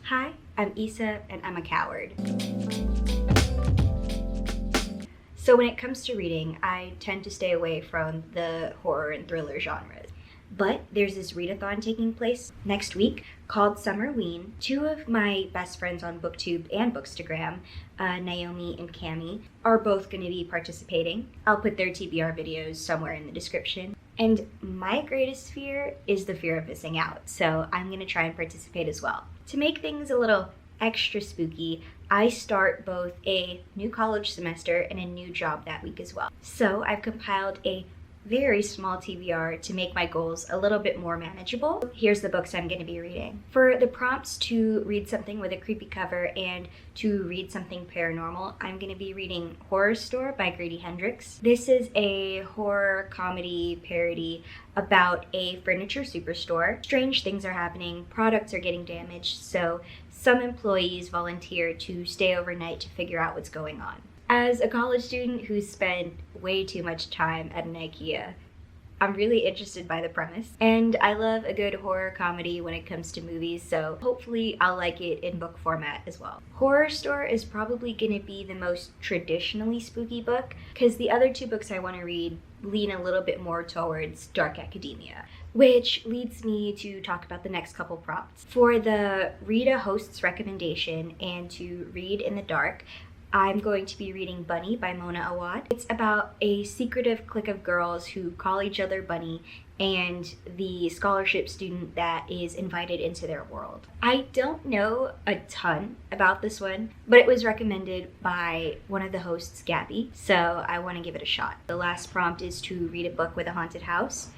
Hi, I'm Issa and I'm a coward. So when it comes to reading, I tend to stay away from the horror and thriller genres. But there's this readathon taking place next week called Summerween. Two of my best friends on BookTube and Bookstagram, Naomi and Cami, are both going to be participating. I'll put their TBR videos somewhere in the description. And my greatest fear is the fear of missing out, so I'm going to try and participate as well. To make things a little extra spooky, I start both a new college semester and a new job that week as well. So I've compiled a very small TBR to make my goals a little bit more manageable. Here's the books I'm going to be reading. For the prompts to read something with a creepy cover and to read something paranormal, I'm going to be reading Horror Store by Grady Hendrix. This is a horror comedy parody about a furniture superstore. Strange things are happening, products are getting damaged, so some employees volunteer to stay overnight to figure out what's going on. As a college student who's spent way too much time at an IKEA, I'm really interested by the premise. And I love a good horror comedy when it comes to movies, so hopefully I'll like it in book format as well. Horror Store is probably gonna be the most traditionally spooky book, because the other two books I want to read lean a little bit more towards dark academia. Which leads me to talk about the next couple prompts. For the Read a Host's recommendation and to read in the dark, I'm going to be reading Bunny by Mona Awad. It's about a secretive clique of girls who call each other Bunny and the scholarship student that is invited into their world. I don't know a ton about this one, but it was recommended by one of the hosts, Gabby, so I want to give it a shot. The last prompt is to read a book with a haunted house.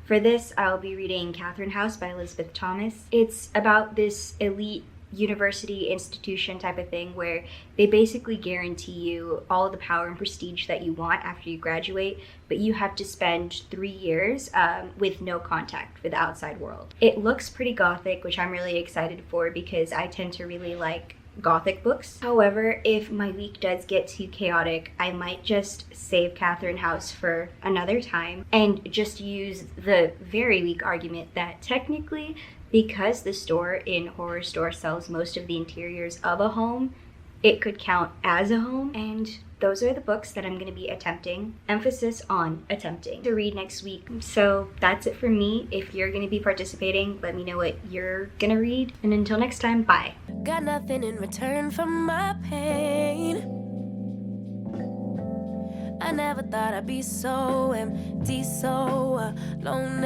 For this, I'll be reading Catherine House by Elizabeth Thomas. It's about this elite university institution type of thing where they basically guarantee you all the power and prestige that you want after you graduate, but you have to spend 3 years with no contact with the outside world. It looks pretty gothic, which I'm really excited for because I tend to really like gothic books. However, if my week does get too chaotic, I might just save Catherine House for another time and just use the very weak argument that technically, because the store in Horror Store sells most of the interiors of a home, it could count as a home. And those are the books that I'm going to be attempting, emphasis on attempting, to read next week. So that's it for me. If you're going to be participating, let me know what you're going to read. And until next time, bye. Got nothing in return for my pain. I never thought I'd be so empty, so alone.